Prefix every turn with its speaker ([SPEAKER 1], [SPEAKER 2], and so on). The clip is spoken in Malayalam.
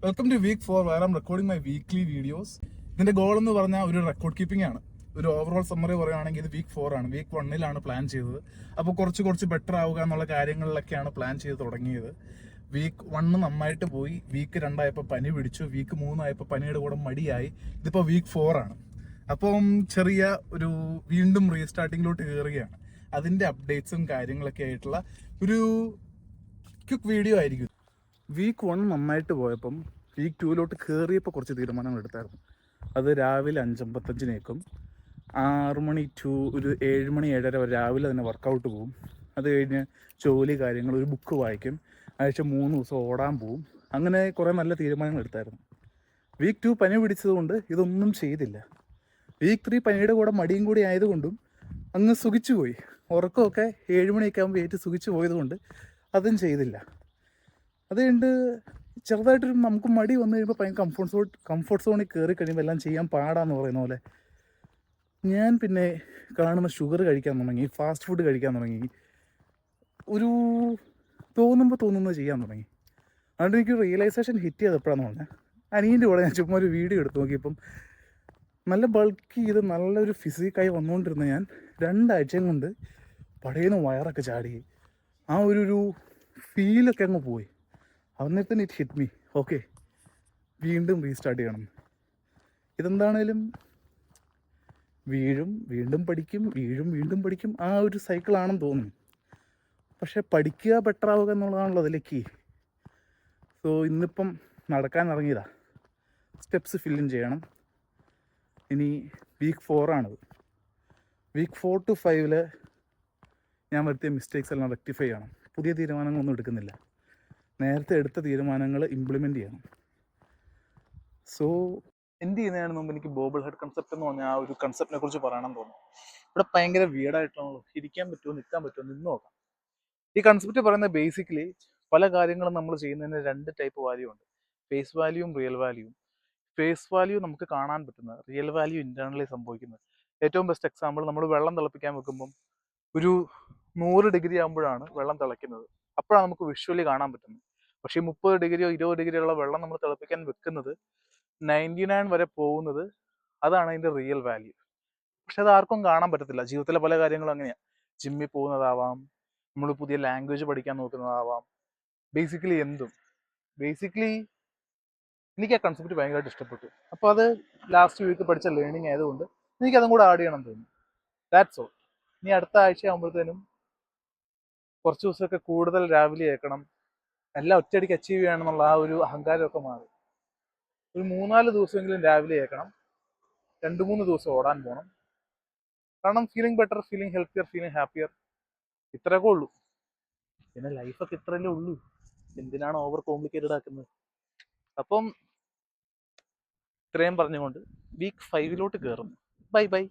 [SPEAKER 1] Welcome to week 4 where I'm recording my weekly videos. ഇതിന്റെ ഗോൾ എന്ന് പറഞ്ഞാൽ ഒരു റെക്കോർഡ് കീപ്പിംഗ് ആണ്. ഒരു ഓവറോൾ സമ്മറി പറയുകയാണെങ്കിൽ ഇത് വീക്ക് 4 ആണ്. വീക്ക് 1 പ്ലാൻ ചെയ്തത്. അപ്പോൾ കുറച്ച് ബെറ്റർ ആവുക എന്നുള്ള കാര്യങ്ങളിലൊക്കെയാണ് പ്ലാൻ ചെയ്ത് തുടങ്ങിയത്. വീക്ക് 1 നന്നായിട്ട് പോയി. വീക്ക് 2 ആയപ്പോൾ പനി പിടിച്ചു. വീക്ക് 3 ആയപ്പോൾ പനിയുടെ കൂടെ മടിയായി. ഇതിപ്പോൾ വീക്ക് 4 ആണ്. അപ്പം ചെറിയ ഒരു വീണ്ടും റീസ്റ്റാർട്ടിങ്ങിലോട്ട് കയറുകയാണ്. അതിന്റെ അപ്ഡേറ്റ്സും കാര്യങ്ങളൊക്കെ ആയിട്ടുള്ള ഒരു ക്വിക്ക് വീഡിയോ ആയിരിക്കും. വീക്ക് 1 നന്നായിട്ട് പോയപ്പം വീക്ക് 2 കയറിയപ്പോൾ കുറച്ച് തീരുമാനങ്ങൾ എടുത്തായിരുന്നു. അത് രാവിലെ 5:55 6 മണി ടു ഒരു 7 മണി 7:30 വരെ രാവിലെ തന്നെ വർക്കൗട്ട് പോവും. അത് കഴിഞ്ഞ് ജോലി കാര്യങ്ങൾ, ഒരു ബുക്ക് വായിക്കും. ആഴ്ച 3 ദിവസം ഓടാൻ പോവും. അങ്ങനെ കുറേ നല്ല തീരുമാനങ്ങൾ എടുത്തായിരുന്നു. വീക്ക് 2 പനി പിടിച്ചതുകൊണ്ട് ഇതൊന്നും ചെയ്തില്ല. വീക്ക് 3 പനിയുടെ കൂടെ മടിയും കൂടി ആയതുകൊണ്ടും അങ്ങ് സുഖിച്ചു പോയി. ഉറക്കമൊക്കെ 7 മണിയൊക്കെ ആകുമ്പോൾ ഏറ്റവും സുഖിച്ചു പോയതുകൊണ്ട് അതും ചെയ്തില്ല. അത് കഴിഞ്ഞിട്ട് ചെറുതായിട്ടൊരു നമുക്ക് മടി വന്നു കഴിയുമ്പോൾ ഭയങ്കര കംഫർട്ട് സോണിൽ കയറി കഴിയുമ്പോൾ എല്ലാം ചെയ്യാൻ പാടാന്ന് പറയുന്ന പോലെ ഞാൻ പിന്നെ കാണുന്ന ഷുഗർ കഴിക്കാൻ തുടങ്ങി, ഫാസ്റ്റ് ഫുഡ് കഴിക്കാൻ തുടങ്ങി, ഒരു തോന്നുന്നത് ചെയ്യാൻ തുടങ്ങി. അതുകൊണ്ട് എനിക്ക് റിയലൈസേഷൻ ഹിറ്റ് ചെയ്ത് എപ്പോഴാന്ന് പറഞ്ഞാൽ അനിയൻ്റെ കൂടെ ഞാൻ ചുമ്മാ ഒരു വീഡിയോ എടുത്ത് നോക്കിയപ്പം നല്ല ബൾക്ക് ചെയ്ത് നല്ലൊരു ഫിസിക്കായി വന്നുകൊണ്ടിരുന്ന ഞാൻ 2 ആഴ്ചയും കൊണ്ട് പടയുന്ന വയറൊക്കെ ചാടി ആ ഒരു ഫീലൊക്കെ അങ്ങ് പോയി. അന്നേരത്തിന് ഇറ്റ് ഹിറ്റ് മീ, ഓക്കെ വീണ്ടും റീസ്റ്റാർട്ട് ചെയ്യണം. ഇതെന്താണേലും വീണ്ടും പഠിക്കും, വീണ്ടും പഠിക്കും, ആ ഒരു സൈക്കിളാണെന്ന് തോന്നുന്നു. പക്ഷെ പഠിക്കുക ബെറ്റർ ആവുക എന്നുള്ളതാണല്ലോ അതിലേക്ക്. സോ ഇന്നിപ്പം നടക്കാൻ ഇറങ്ങിയതാ, സ്റ്റെപ്സ് ഫില്ലിൻ ചെയ്യണം. ഇനി വീക്ക് 4 ആണത്. വീക്ക് 4 to 5 ഞാൻ വരുത്തിയ മിസ്റ്റേക്സ് എല്ലാം റെക്ടിഫൈ ചെയ്യണം. പുതിയ തീരുമാനങ്ങളൊന്നും എടുക്കുന്നില്ല, നേരത്തെ എടുത്ത തീരുമാനങ്ങൾ ഇംപ്ലിമെൻ്റ് ചെയ്യണം. സോ എന്ത് ചെയ്യുന്നതിന് മുമ്പ് എനിക്ക് ബോബിൾ ഹെഡ് കൺസെപ്റ്റ് എന്ന് പറഞ്ഞാൽ ആ ഒരു കൺസെപ്റ്റിനെ കുറിച്ച് പറയണം തോന്നുന്നു. ഇവിടെ ഭയങ്കര വീടായിട്ടാണല്ലോ, ഇരിക്കാൻ പറ്റുമോ, നിൽക്കാൻ പറ്റുമോ, നിന്ന് നോക്കാം. ഈ കൺസെപ്റ്റ് പറയുന്നത് ബേസിക്കലി പല കാര്യങ്ങളും നമ്മൾ ചെയ്യുന്നതിന് 2 ടൈപ്പ് വാല്യൂ ഉണ്ട്, ഫേസ് വാല്യൂവും റിയൽ വാല്യൂവും. ഫേസ് വാല്യൂ നമുക്ക് കാണാൻ പറ്റുന്നത്, റിയൽ വാല്യൂ ഇന്റേണലി സംഭവിക്കുന്നത്. ഏറ്റവും ബെസ്റ്റ് എക്സാമ്പിൾ, നമ്മൾ വെള്ളം തിളപ്പിക്കാൻ വെക്കുമ്പം ഒരു 100 ഡിഗ്രി ആകുമ്പോഴാണ് വെള്ളം തിളയ്ക്കുന്നത്. അപ്പോഴാണ് നമുക്ക് വിഷ്വലി കാണാൻ പറ്റുന്നത്. പക്ഷേ 30 ഡിഗ്രിയോ 20 ഡിഗ്രിയോ ഉള്ള വെള്ളം നമ്മൾ തിളപ്പിക്കാൻ വെക്കുന്നത് 99 വരെ പോകുന്നത്, അതാണ് അതിൻ്റെ റിയൽ വാല്യൂ. പക്ഷെ അത് ആർക്കും കാണാൻ പറ്റത്തില്ല. ജീവിതത്തിലെ പല കാര്യങ്ങളും അങ്ങനെയാണ്. ജിമ്മിൽ പോകുന്നതാവാം, നമ്മൾ പുതിയ ലാംഗ്വേജ് പഠിക്കാൻ നോക്കുന്നതാവാം, ബേസിക്കലി എനിക്ക് ആ കൺസെപ്റ്റ് ഭയങ്കരമായിട്ട് ഇഷ്ടപ്പെട്ടു. അപ്പോൾ അത് ലാസ്റ്റ് വീക്ക് പഠിച്ച ലേണിംഗ് ആയതുകൊണ്ട് എനിക്കതും കൂടെ ആഡ് ചെയ്യണം തോന്നി. That's all. ഇനി അടുത്ത ആഴ്ച ആകുമ്പോഴത്തേനും കുറച്ച് ദിവസമൊക്കെ കൂടുതൽ രാവിലെ കേൾക്കണം, എല്ലാം ഒറ്റയടിക്ക് അച്ചീവ് ചെയ്യണമെന്നുള്ള ആ ഒരു അഹങ്കാരമൊക്കെ മാറി ഒരു 3-4 ദിവസമെങ്കിലും രാവിലെ കേൾക്കണം. 2-3 ദിവസം ഓടാൻ പോകണം. കാരണം feeling better, feeling healthier, feeling happier, ഇത്രയൊക്കെ ഉള്ളൂ. പിന്നെ ലൈഫൊക്കെ ഇത്രയല്ലേ ഉള്ളൂ, എന്തിനാണ് ഓവർ കോംപ്ലിക്കേറ്റഡ് ആക്കുന്നത്? അപ്പം ഇത്രയും പറഞ്ഞുകൊണ്ട് വീക്ക് 5 കയറുന്നു. ബൈ.